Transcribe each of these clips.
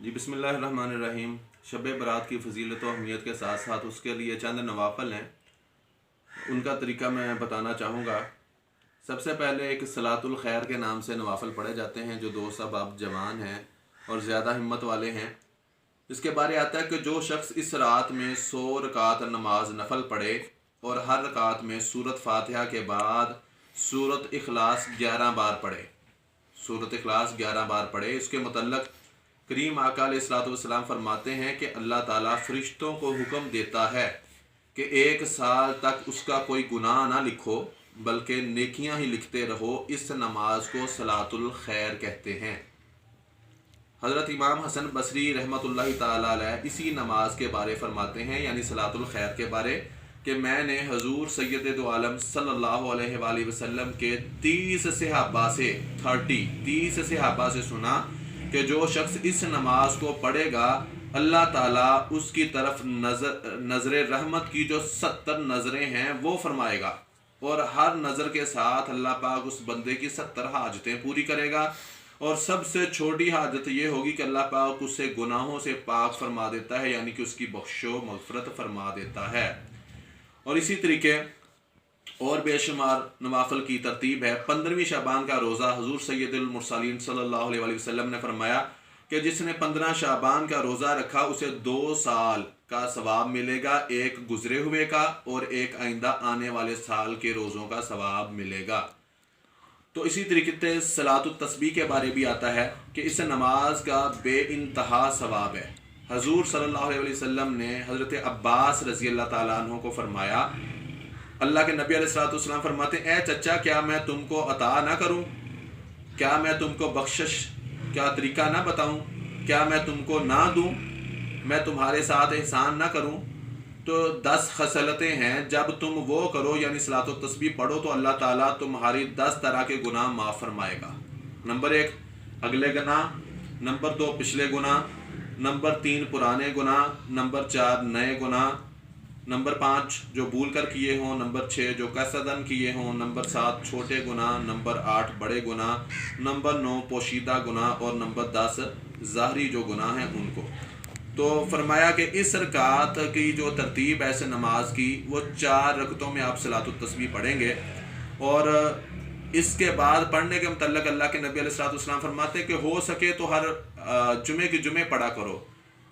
जी बिस्मिल्लाहिर्रहमानिर्रहीम। शब बरात की फ़जीलत व अहमियत के साथ साथ उसके लिए चंद नवाफ़ल हैं, उनका तरीका मैं बताना चाहूँगा। सबसे पहले एक सलातुल खैर के नाम से नवाफ़ल पढ़े जाते हैं जो दोस्त अब जवान हैं और ज़्यादा हिम्मत वाले हैं। इसके बारे आता है कि जो शख्स इस रात में 100 रकात नमाज नफल पढ़े और हर रकात में सूरत फातिहा के बाद सूरत इखलास 11 बार पढ़े, सूरत इखलास 11 बार पढ़े। इसके मतलब करीम आका अलैहिस्सलाम फरमाते हैं कि अल्लाह ताला फरिश्तों को हुक्म देता है कि 1 साल तक उसका कोई गुनाह ना लिखो बल्कि नेकियां ही लिखते रहो। इस नमाज को सलातुल खैर कहते हैं। हज़रत इमाम हसन बसरी रहमतुल्लाहि ताला अलैह इसी नमाज के बारे फरमाते हैं, यानी सलातुल खैर के बारे, कि मैंने हजूर सैयद दो आलम सल्लल्लाहु अलैहि वसल्लम के 30 सहाबा से सुना कि जो शख्स इस नमाज को पढ़ेगा अल्लाह ताला उसकी तरफ नज़र रहमत की जो 70 नज़रें हैं वो फरमाएगा और हर नज़र के साथ अल्लाह पाक उस बंदे की 70 हाजतें पूरी करेगा। और सबसे छोटी हाजत ये होगी कि अल्लाह पाक उससे गुनाहों से पाक फरमा देता है, यानी कि उसकी बख्शो मगफरत फरमा देता है। और इसी तरीके और बेशुमार नवाफल की तरतीब है। 15वीं शाबान का रोज़ा हजूर सैयदुल मुरसलीन सल्लल्लाहु अलैहि वसल्लम ने फरमाया कि जिसने 15 शाबान का रोज़ा रखा उसे 2 साल का सवाब मिलेगा, एक गुजरे हुए का और एक आइंदा आने वाले साल के रोज़ों का सवाब मिलेगा। तो इसी तरीके से सलातुत तस्बीह के बारे भी आता है कि इस नमाज का बेइंतहा सवाब है। हजूर सल्लल्लाहु अलैहि वसल्लम ने हज़रत अब्बास रज़ी अल्लाह ताला अन्हु को फरमाया, अल्लाह के नबी अलैहिस्सलाम फरमाते, ए चचा क्या मैं तुमको अता ना करूं, क्या मैं तुमको बख्शिश क्या तरीका ना बताऊं, क्या मैं तुमको ना दूं, मैं तुम्हारे साथ एहसान ना करूं। तो 10 खसलतें हैं, जब तुम वो करो यानी सलात व तस्बीह पढ़ो तो अल्लाह ताला तुम्हारी 10 तरह के गुनाह माफ़ फरमाएगा। नंबर 1 अगले गुनाह, नंबर 2 पिछले गुनाह, नंबर 3 पुराने गुनाह, नंबर 4 नए गुनाह, नंबर 5 जो भूल कर किए हों, नंबर 6 जो कसदन किए हों, नंबर 7 छोटे गुनाह, नंबर 8 बड़े गुनाह, नंबर 9 पोशीदा गुनाह और नंबर 10 ज़ाहरी जो गुनाह हैं उनको। तो फरमाया कि इस रकात की जो तरतीब है इस नमाज की, वो 4 रकतों में आप सलातुत तस्बीह पढ़ेंगे। और इसके बाद पढ़ने के मतलब अल्लाह के नबी अलैहिस्सलाम फरमाते कि हो सके तो हर जुमे की जुमे पढ़ा करो,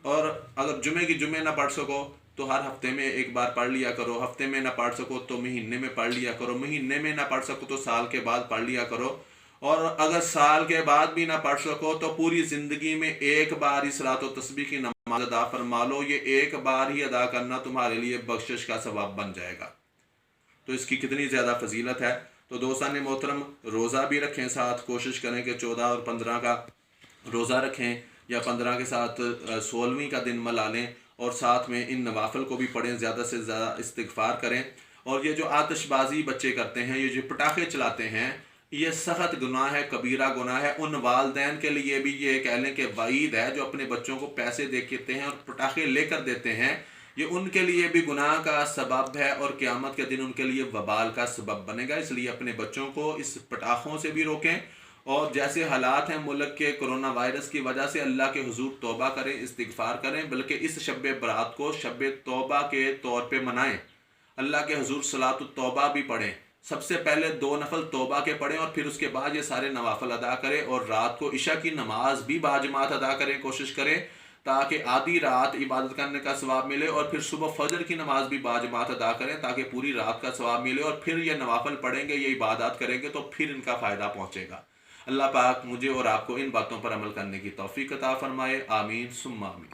और अगर जुमे की जुमे ना पढ़ सको तो हर हफ्ते में एक बार पढ़ लिया करो, हफ्ते में ना पढ़ सको तो महीने में पढ़ लिया करो, महीने में ना पढ़ सको तो साल के बाद पढ़ लिया करो, और अगर साल के बाद भी ना पढ़ सको तो पूरी ज़िंदगी में एक बार ही सलात व तस्बीह की नमाज अदा फरमा लो। ये एक बार ही अदा करना तुम्हारे लिए बख्शिश का सवाब बन जाएगा। तो इसकी कितनी ज़्यादा फजीलत है। तो दोस्तान मोहतरम, रोज़ा भी रखें, साथ कोशिश करें कि 14 और 15 का रोज़ा रखें या 15 के साथ 16वीं का दिन मना लें, और साथ में इन नवाफल को भी पढ़ें, ज़्यादा से ज़्यादा इस्तिग़फ़ार करें। और ये जो आतिशबाजी बच्चे करते हैं, ये जो पटाखे चलाते हैं, ये सख्त गुनाह है, कबीरा गुनाह है। उन वालदैन के लिए भी ये कह लें कि वईद है जो अपने बच्चों को पैसे देते हैं और पटाखे लेकर देते हैं। ये उनके लिए भी गुनाह का सबब है और क़यामत के दिन उनके लिए वबाल का सबब बनेगा। इसलिए अपने बच्चों को इस पटाखों से भी रोकें, और जैसे हालात हैं मुल्क के कोरोना वायरस की वजह से, अल्लाह के हुजूर तौबा करें, इस्तिग़फ़ार करें, बल्कि इस शब बरात को शब तौबा के तौर पे मनाएं। अल्लाह के हुजूर सलातुत तौबा भी पढ़ें, सबसे पहले 2 नफल तौबा के पढ़ें और फिर उसके बाद ये सारे नवाफल अदा करें, और रात को इशा की नमाज भी बाजमात अदा करें, कोशिश करें ताकि आधी रात इबादत करने का सवाब मिले, और फिर सुबह फजर की नमाज भी बाजमात अदा करें ताकि पूरी रात का सवाब मिले। और फिर ये नवाफल पढ़ेंगे, ये इबादत करेंगे तो फिर इनका फ़ायदा पहुँचेगा। अल्लाह पाक मुझे और आपको इन बातों पर अमल करने की तौफीक अता फरमाए। आमीन सुम्मा आमीन।